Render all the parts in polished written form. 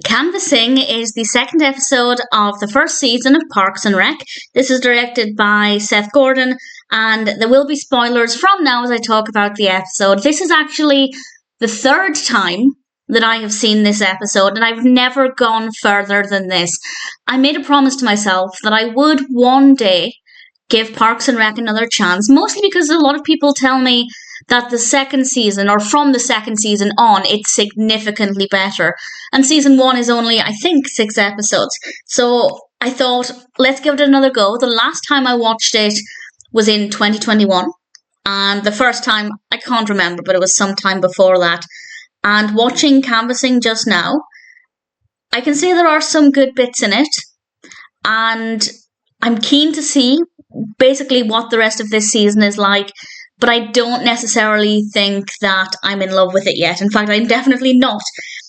Canvassing is the second episode of the first season of Parks and Rec. This is directed by Seth Gordon, and there will be spoilers from now as I talk about the episode. This is actually the third time that I have seen this episode, and I've never gone further than this. I made a promise to myself that I would one day give Parks and Rec another chance, mostly because a lot of people tell me that the second season, or from the second season on, it's significantly better. And season 1 is only, I think, 6 episodes. So I thought, let's give it another go. The last time I watched it was in 2021. And the first time, I can't remember, but it was sometime before that. And watching Canvassing just now, I can say there are some good bits in it. And I'm keen to see basically what the rest of this season is like. But I don't necessarily think that I'm in love with it yet. In fact, I'm definitely not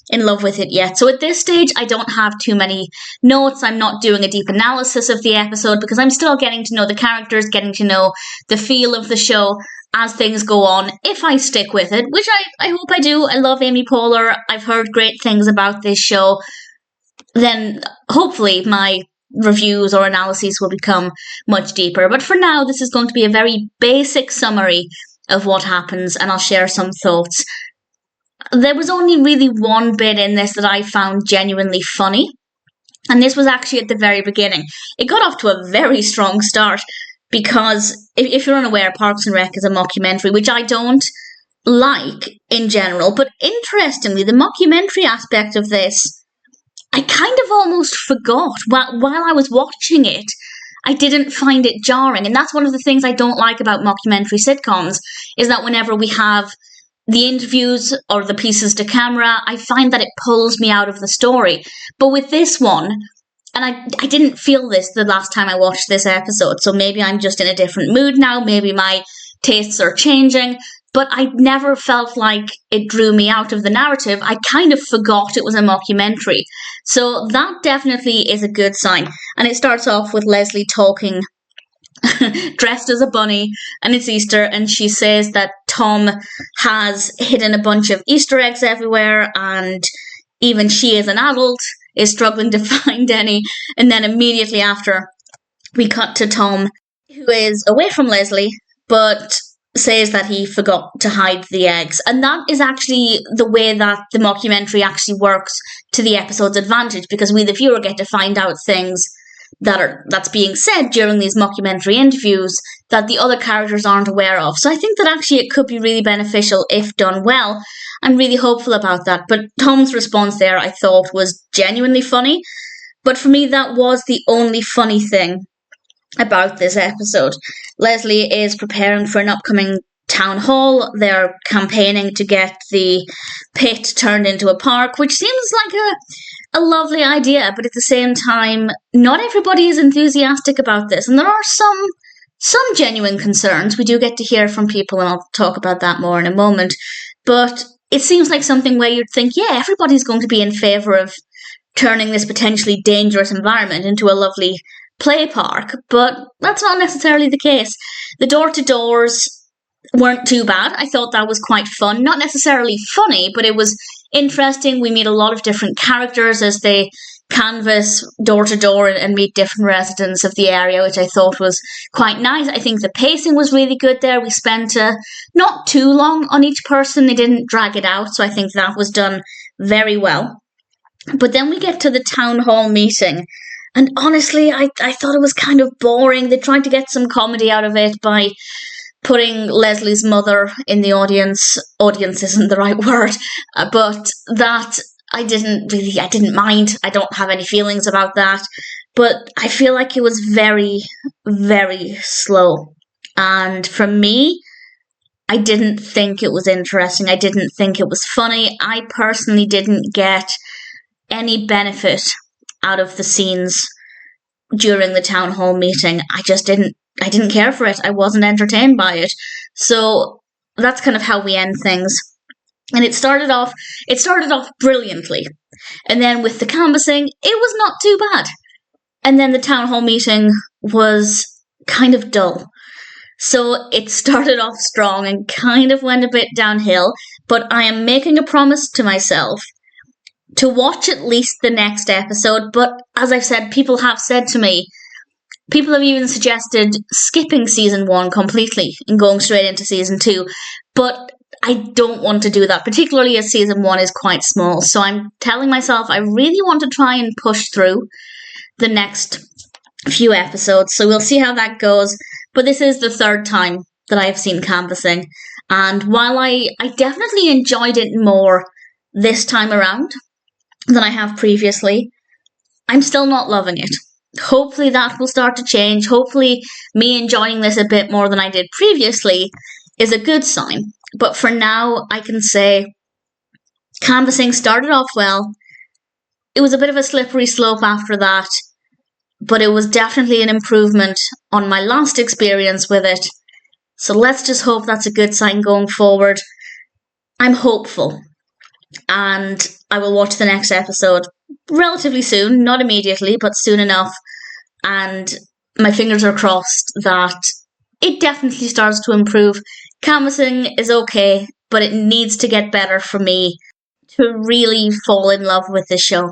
in love with it yet. So at this stage, I don't have too many notes. I'm not doing a deep analysis of the episode because I'm still getting to know the characters, getting to know the feel of the show as things go on, if I stick with it, which I hope I do. I love Amy Poehler. I've heard great things about this show. Then hopefully my reviews or analyses will become much deeper. But for now, this is going to be a very basic summary of what happens, and I'll share some thoughts. There was only really one bit in this that I found genuinely funny, and this was actually at the very beginning. It got off to a very strong start because, if you're unaware, Parks and Rec is a mockumentary, which I don't like in general, but interestingly, the mockumentary aspect of this I kind of almost forgot. While I was watching it, I didn't find it jarring. And that's one of the things I don't like about mockumentary sitcoms, is that whenever we have the interviews or the pieces to camera, I find that it pulls me out of the story. But with this one, and I didn't feel this the last time I watched this episode, so maybe I'm just in a different mood now, maybe my tastes are changing, but I never felt like it drew me out of the narrative. I kind of forgot it was a mockumentary. So that definitely is a good sign. And it starts off with Leslie talking, dressed as a bunny, and it's Easter, and she says that Tom has hidden a bunch of Easter eggs everywhere, and even she as an adult is struggling to find any. And then immediately after, we cut to Tom, who is away from Leslie, but says that he forgot to hide the eggs. And that is actually the way that the mockumentary actually works to the episode's advantage, because we, the viewer, get to find out things that's being said during these mockumentary interviews that the other characters aren't aware of. So I think that actually it could be really beneficial if done well. I'm really hopeful about that. But Tom's response there, I thought, was genuinely funny. But for me, that was the only funny thing about this episode. Leslie is preparing for an upcoming town hall. They're campaigning to get the pit turned into a park, which seems like a lovely idea, but at the same time, not everybody is enthusiastic about this, and there are some genuine concerns. We do get to hear from people, and I'll talk about that more in a moment, but it seems like something where you'd think, yeah, everybody's going to be in favour of turning this potentially dangerous environment into a lovely play park, but that's not necessarily the case. The door-to-doors weren't too bad. I thought that was quite fun. Not necessarily funny, but it was interesting. We meet a lot of different characters as they canvass door-to-door and meet different residents of the area, which I thought was quite nice. I think the pacing was really good there. We spent not too long on each person. They didn't drag it out, so I think that was done very well. But then we get to the town hall meeting, and honestly, I thought it was kind of boring. They tried to get some comedy out of it by putting Leslie's mother in the audience. Audience isn't the right word, but that I didn't mind. I don't have any feelings about that. But I feel like it was very, very slow. And for me, I didn't think it was interesting. I didn't think it was funny. I personally didn't get any benefit out of the scenes during the town hall meeting. I didn't care for it. I wasn't entertained by it. So that's kind of how we end things. And it started off brilliantly. And then with the canvassing, it was not too bad. And then the town hall meeting was kind of dull. So it started off strong and kind of went a bit downhill. But I am making a promise to myself to watch at least the next episode. But as I've said, people have said to me, people have even suggested skipping season 1 completely and going straight into season 2. But I don't want to do that, particularly as season 1 is quite small. So I'm telling myself I really want to try and push through the next few episodes. So we'll see how that goes. But this is the 3rd time that I've seen Canvassing. And while I definitely enjoyed it more this time around than I have previously, I'm still not loving it. Hopefully that will start to change. Hopefully me enjoying this a bit more than I did previously is a good sign. But for now, I can say Canvassing started off well. It was a bit of a slippery slope after that, but it was definitely an improvement on my last experience with it. So let's just hope that's a good sign going forward. I'm hopeful, and I will watch the next episode relatively soon, not immediately, but soon enough. And my fingers are crossed that it definitely starts to improve. Canvassing is okay, but it needs to get better for me to really fall in love with this show.